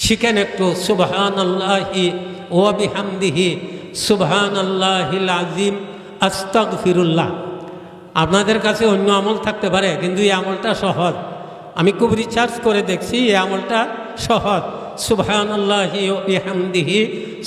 শিখেন একটু সুবহানাল্লাহি ওয়া বিহামদিহি সুবহানাল্লাহিল আযীম আস্তাগফিরুল্লাহ। আপনাদের কাছে অন্য আমল থাকতে পারে, কিন্তু এই আমলটা সহজ। আমি খুব রিসার্চ করে দেখছি এই আমলটা সহজ। সুবহানাল্লাহি ওয়া বিহামদিহি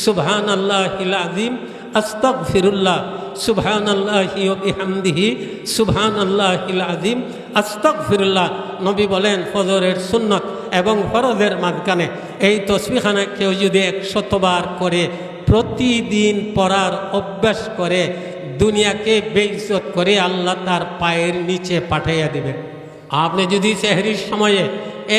সুবহানাল্লাহিল আযীম আস্তাগফিরুল্লাহ, সুবহানাল্লাহি ওয়া বিহামদিহি সুবহানাল্লাহিল আযীম আস্তাগফিরুল্লাহ। নবী বলেন ফজরের সুন্নত এবং ফরজের মাঝখানে এই তসবিহখানা কেউ যদি 100 বার করে প্রতিদিন পড়ার অভ্যাস করে, দুনিয়াকে বেইজ্জত করে আল্লাহ তার পায়ের নিচে পাঠাইয়া দিবেন। আপনি যদি সেহরির সময়ে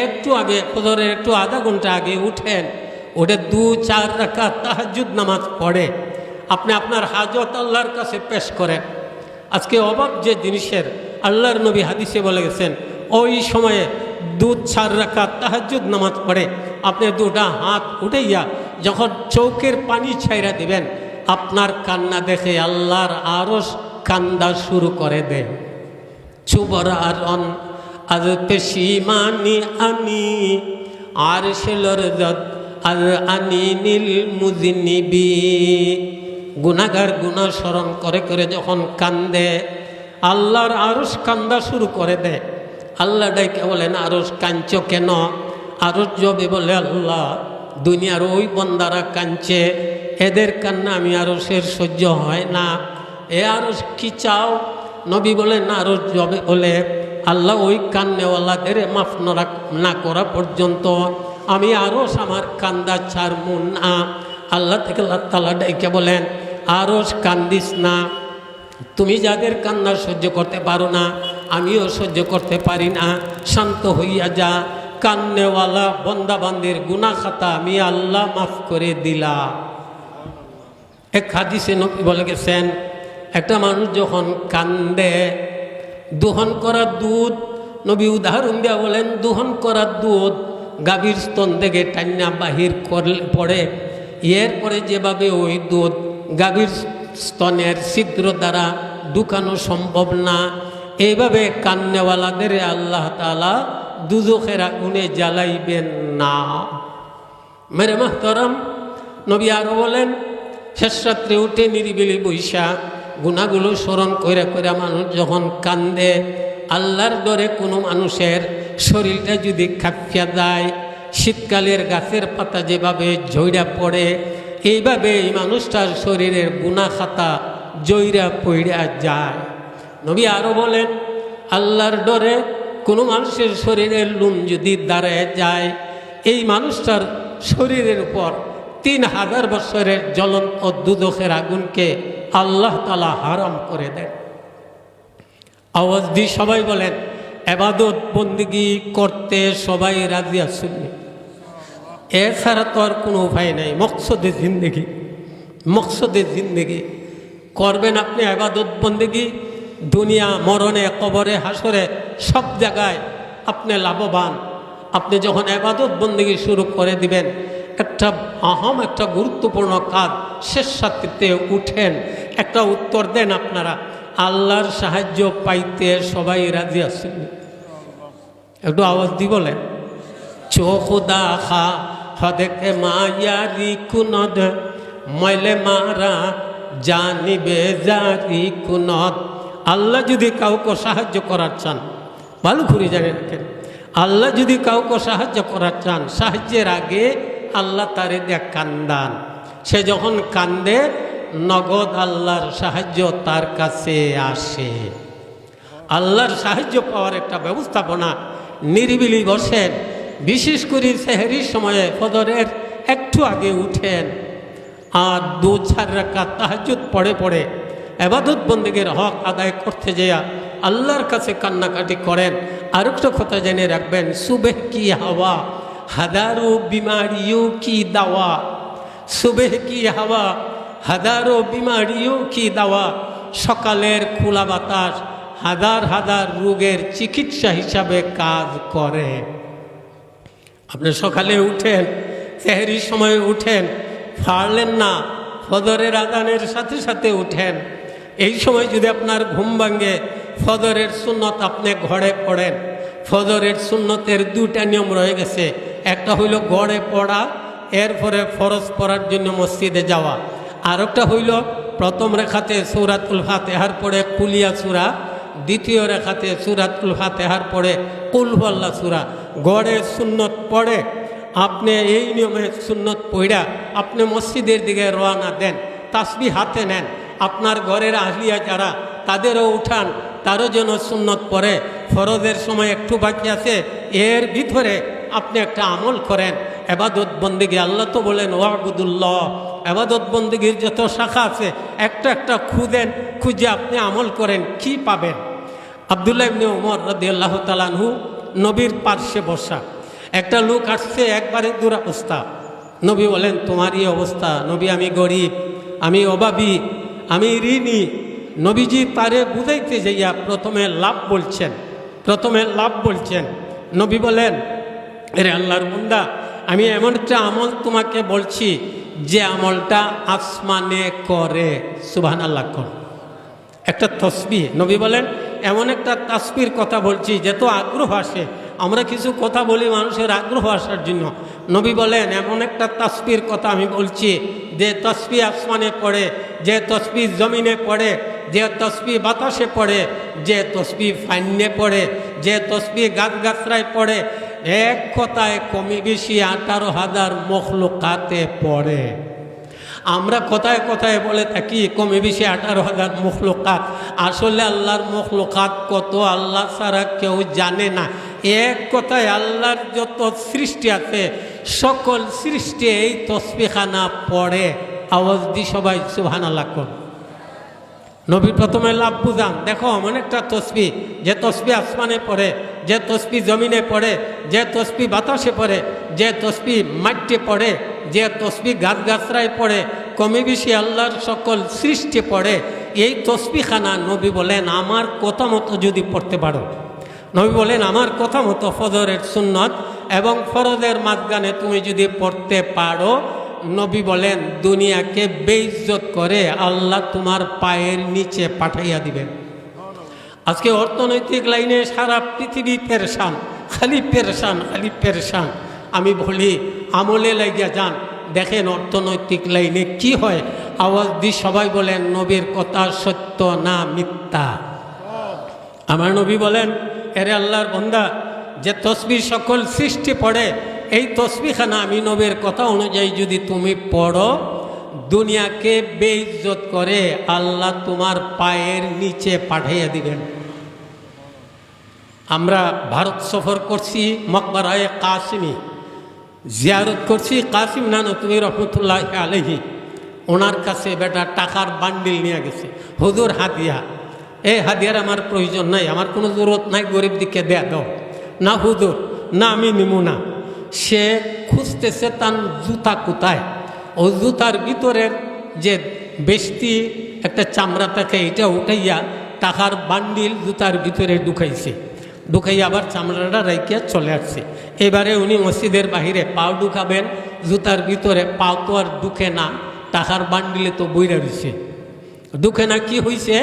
একটু আগে, ফজরের একটু আধা ঘন্টা আগে উঠেন, উঠে 2-4 রাকাত তাহাজ্জুদ নামাজ পড়ে আপনি আপনার হাজত আল্লাহর কাছে পেশ করেন। আজকে অভাব যে জিনিসের, আল্লাহর নবী হাদিসে বলে গেছেন, ওই সময়ে 2-4 রাকাত তাহাজ্জুদ নামাজ পড়ে আপনি 2টা হাত উঠাইয়া যখন চৌকের পানি ছাইরা দিবেন, আপনার কান্না দেখে আল্লাহর আরশ কান্দা শুরু করে দেয়। চুবরারন আজ পেশিমানি আনি আর শেলর যত আর আনি নীল মুজিনিবি। গুনাহগার গুনাহ স্মরণ করে করে যখন কান্দে, আল্লাহর আরশ কান্দা শুরু করে দেয়। আল্লাহ ডাইকে বলেন, আরশ কাঁদছ কেন? আরশ জবে বলে, আল্লাহ দুনিয়ার ওই বন্দারা কাঁদছে, এদের কান্না আমি আরশের সহ্য হয় না। এ আরশ কি চাও? নবী বলেন, আরশ জবে বলে, আল্লাহ ওই কান্নেওয়ালাদের মাফ না করা পর্যন্ত আমি আরশ আমার কান্দা ছাড়মু না। আল্লাহ থেকে আল্লাহ তাআলা ডাইকে বলেন, আরশ কান্দিস না, তুমি যাদের কান্না সহ্য করতে পারো না আমিও সহ্য করতে পারি না, শান্ত হইয়া যা। কান্নেওয়ালা বন্দাবান্দির গুনাহ খাতা আমি আল্লাহ মাফ করে দিলাম। এক হাদিসে নবী বলে গেছেন, একটা মানুষ যখন কান্দে, দোহন করা দুধ, নবী উদাহরণ দেওয়া বলেন, দোহন করা দুধ গাভীর স্তন থেকে টান্না বাহির করলে পড়ে, এরপরে যেভাবে ওই দুধ গাভীর স্তনের ছিদ্র দ্বারা ঢুকানো সম্ভব না, এইভাবে কান্নেওয়ালাদের আল্লাহ তাআলা দুজখের আগুনে জ্বালাইবেন না। মেরে মাহতারাম, নবী আরো বলেন, শেষ রাত্রে উঠে নিরিবিলি বৈশা গুনাহগুলো স্মরণ করে করে মানুষ যখন কান্দে, আল্লাহর ডরে কোনো মানুষের শরীরটা যদি কাঁপিয়া যায়, শীতকালের গাছের পাতা যেভাবে ঝইরা পড়ে, এইভাবে এই মানুষটার শরীরের গুনাহ খাতা জইরা পইড়া যায়। নবী আরো বলেন, আল্লাহর ডরে কোনো মানুষের শরীরের লোম যদি দাঁড়ায় যায়, এই মানুষটার শরীরের উপর 3000 বছরের জ্বলন্ত দুদখের আগুনকে আল্লাহ তাআলা হারাম করে দেন। আওয়াজ দিয়ে সবাই বলেন, ইবাদত বন্দেগী করতে সবাই রাজি আছেন? এছাড়া তো আর কোনো উপায় নাই। মকসদে জিন্দেগি করবেন আপনি ইবাদত বন্দেগী, দুনিয়া মরণে কবরে হাসরে সব জায়গায় আপনি লাভবান। আপনি যখন ইবাদত বন্দেগী শুরু করে দিবেন, একটা গুরুত্বপূর্ণ কাজ, শেষ রাত্রিতে উঠেন, একটা উত্তর দেন, আপনারা আল্লাহর সাহায্য পাইতে সবাই রাজি আছেন? একটু আওয়াজ দি বলেন। চোখদা খা হদেকে মায়ারি কুনদ ময়লে মারা জানিবে জারি কুনদ। আল্লাহ যদি কাউকে সাহায্য করার চান, ভালো করে জানে রাখেন, আল্লাহ যদি কাউকে সাহায্য করার চান, সাহায্যের আগে আল্লাহ তারে দেয়া কান্দান। সে যখন কান্দে, নগদ আল্লাহর সাহায্য তার কাছে আসে। আল্লাহর সাহায্য পাওয়ার একটা ব্যবস্থাপনা, নিরিবিলি বসেন, বিশেষ করে সেহরির সময়ে ফজরের একটু আগে উঠেন আর 2-4 রাকাত তাহাজ্জুদ পড়ে ইবাদত বন্দেগীর হক আদায় করতে যেয়া আল্লাহর কাছে কান্নাকাটি করেন। আর একটা কথা জেনে রাখবেন, সুবেহ কি হাওয়া হাজারো বিমারিও কি দাওয়া। সুবেহ কি হাওয়া হাজারো বিমারিও কি দাওয়া। সকালের খোলা বাতাস হাজার রোগের চিকিৎসা হিসাবে কাজ করে। আপনি সকালে উঠেন, সেহরির সময় উঠেন, পারলেন না ফজরের আজানের সাথে সাথে উঠেন। এই সময় যদি আপনার ঘুম ভাঙে, ফজরের সুন্নত আপনি ঘরে পড়েন। ফজরের সুন্নতের 2টা নিয়ম রয়ে গেছে, একটা হইল গড়ে পড়া, এরপরে ফরজ পড়ার জন্য মসজিদে যাওয়া, আর একটা হইল প্রথম রেখাতে সূরাতুল ফাতিহার পরে কুলিয়া সূরা, দ্বিতীয় রেখাতে সূরাতুল ফাতিহার পরে কুল হুয়াল্লাহ সূরা। গড়ে সুন্নত পড়ে আপনি এই নিয়মে সুন্নত পড়া আপনি মসজিদের দিকে রওনা দেন, তাসবিহ হাতে নেন, আপনার ঘরের আহলিয়া যারা তাদেরও উঠান, তারও যেন সুন্নত পড়ে। ফরজের সময় একটু বাকি আছে, এর ভিতরে আপনি একটা আমল করেন, এবাদত বন্দেগী। আল্লাহ তো বলেন ওয়াবুদুল্লাহ, এবাদত বন্দেগীর যত শাখা আছে একটা একটা খুঁজে আপনি আমল করেন, কি পাবেন? আব্দুল্লাহ ইবনে উমর রাদিয়াল্লাহু তাআলা আনহু নবীর পার্শ্বে বসা, একটা লোক আসছে একবারে দুরবস্থা। নবী বলেন তোমারই অবস্থা। নবী আমি গরিব, আমি অভাবী, আমি ঋণী। নবীজি তারে বুঝাইতে যাইয়া প্রথমে লাভ বলছেন। নবী বলেন এরে আল্লাহর বান্দা, আমি এমন একটা আমল তোমাকে বলছি যে আমলটা আসমানে করে। সুবহানাল্লাহ। একটা তসবিহ। নবী বলেন এমন একটা তাসবির কথা বলছি যে তো আগ্রহ আসে, আমরা কিছু কথা বলি মানুষের আগ্রহ আসার জন্য। নবী বলেন এমন একটা তাসবির কথা আমি বলছি যে তসবিহ আসমানে পড়ে, যে তসবিহ জমিনে পড়ে, যে তসবিহ বাতাসে পড়ে, যে তসবিহ ফাইন্যে পড়ে, যে তসবিহ গাছগাছরায় পড়ে, এক কথায় কমই বেশি 18,000 মখলুকাতে পড়ে। আমরা কথায় কথায় বলে থাকি কমে বেশি 18,000 মখলুকাত। আসলে আল্লাহর মখলুকাত কত আল্লাহ ছাড়া কেউ জানে না। এক কথায় আল্লাহর যত সৃষ্টি আছে সকল সৃষ্টি এই তসবিহখানা পড়ে। আওয়াজ দি সবাই সুবহানাল্লাহ। নবী প্রথমে লাভ বুঝান, দেখো এমন একটা তসবিহ, যে তসবিহ আসমানে পড়ে, যে তসবিহ জমিনে পড়ে, যে তসবিহ বাতাসে পড়ে, যে তসবিহ মাটিতে পড়ে, যে তসবিহ গাছগাছরায় পড়ে, কমে বেশি আল্লাহর সকল সৃষ্টি পড়ে। এই তসবিহখানা নবী বলেন আমার কথা মতো যদি পড়তে পারো, নবী বলেন আমার কথা মতো ফজরের সুন্নত এবং ফরজের মাঝখানে তুমি যদি পড়তে পারো, নবী বলেন দুনিয়াকে বেইজ্জত করে আল্লাহ তোমার পায়ের নিচে পাঠাইয়া দিবেন। আজকে অর্থনৈতিক লাইনে সারা পৃথিবী পেরেশান, খালি পেরেশান। আমি বলি আমলে লাগিয়া যান, দেখেন অর্থনৈতিক লাইনে কি হয়। আওয়াজ দি সবাই বলেন নবীর কথা সত্য না মিথ্যা? আমার নবী বলেন এরে আল্লাহর বান্দা, যে তসবিহ সকল সৃষ্টি পড়ে, এই তসবিহখানা আমি নবীর কথা অনুযায়ী যদি তুমি পড়ো, দুনিয়াকে বেইজ্জত করে আল্লাহ তোমার পায়ের নিচে পাঠাইয়া দিবেন। আমরা ভারত সফর করছি, মকবরায়ে কাসিমি জিয়ারত করছি। কাসিম নানতুবি রহমতুল্লাহ আলাইহি ওনার কাছে বেটা টাকার বান্ডিল নিয়ে গেছে, হুজুর হাদিয়া। এই হাদিয়ার আমার প্রয়োজন নাই, আমার কোনো জরুরত নাই, গরিব দিকে দেয়া দাও না হুজুর, না আমি নিমু না। সে খুঁজতেছে তার জুতা কোথায়। ও জুতার ভিতরের যে বেষ্টি একটা চামড়া থাকে, এটা উঠাইয়া টাকার বান্ডিল জুতার ভিতরে ঢুকাইয়া আবার চামড়াটা রাইকিয়া চলে আসছে। এবারে উনি মসজিদের বাহিরে পাও ঢুকাবেন, জুতার ভিতরে পাও তো আর ঢুকে না, টাকার বান্ডিলে তো বইরা রয়েছে, ঢুকে না। কি হয়েছে?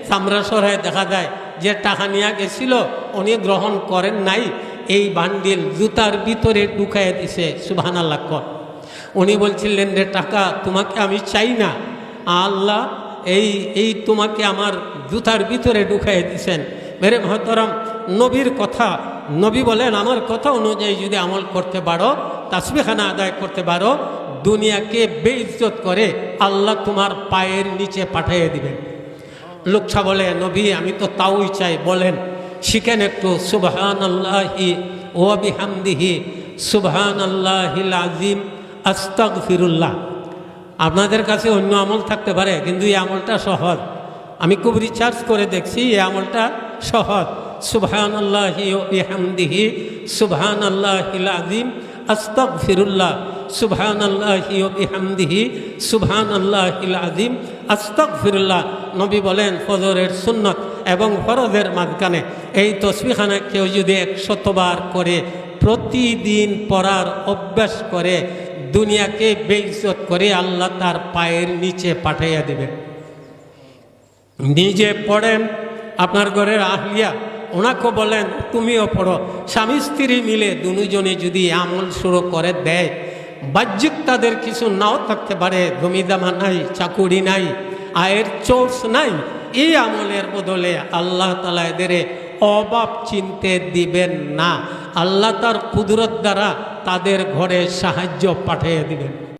চামড়া সরায় দেখা যায় যে টাকা নিয়ে গেছিল উনি গ্রহণ করেন নাই, এই বান্ডিল জুতার ভিতরে ঢুকাইয়া দিছে। সুবহানাল্লাহ। উনি বলছিলেন রে টাকা তোমাকে আমি চাই না, আল্লাহ এই তোমাকে আমার জুতার ভিতরে ঢুকাইয়া দিছেন। মেরে মহতরম, নবীর কথা, নবী বলেন আমার কথা অনুযায়ী যদি আমল করতে পারো, তাসবিহখানা আদায় করতে পারো, দুনিয়াকে বেইজ্জত করে আল্লাহ তোমার পায়ের নিচে পাঠিয়ে দিবেন। লোকটা বলে নবী আমি তো তাওই চাই, বলেন শিখেন একটু। সুবহানাল্লাহি ওয়া বিহামদিহি সুবহানাল্লাহিল আযীম আস্তাগফিরুল্লাহ। আপনাদের কাছে অন্য আমল থাকতে পারে, কিন্তু এই আমলটা সহজ। আমি খুব রিসার্চ করে দেখছি, এই আমলটা সহজ। সুবহানাল্লাহি ওয়া বিহামদিহি সুবহানাল্লাহিল আযীম আস্তাগফিরুল্লাহ সুবহানাল্লাহি ওয়া বিহামদিহি সুবহানাল্লাহিল আযীম আস্তাগফিরুল্লাহ। নবী বলেন ফজরের সুন্নত এবং ফরজের মাঝখানে এই তসবিহখানা কেউ যদি 100 বার করে, প্রতিদিন পড়ার অভ্যাস করে, দুনিয়াকে বেইজ্জত করে আল্লাহ তার পায়ের নিচে পাঠাইয়া দেবেন। নিজে পড়েন, আপনার ঘরের আহলিয়া ওনাকে বলেন তুমিও পড়ো। স্বামী স্ত্রী মিলে দুজনে যদি আমল শুরু করে দেয়, বাহ্যিক তাদের কিছু নাও থাকতে পারে, জমিদামা নাই, চাকুরি নাই, আয়ের সোর্স নাই, এই আমলের বদলে আল্লাহ তাআলা এদের অভাব চিনতে দিবেন না। আল্লাহ তার কুদরত দ্বারা তাদের ঘরে সাহায্য পাঠিয়ে দিবেন।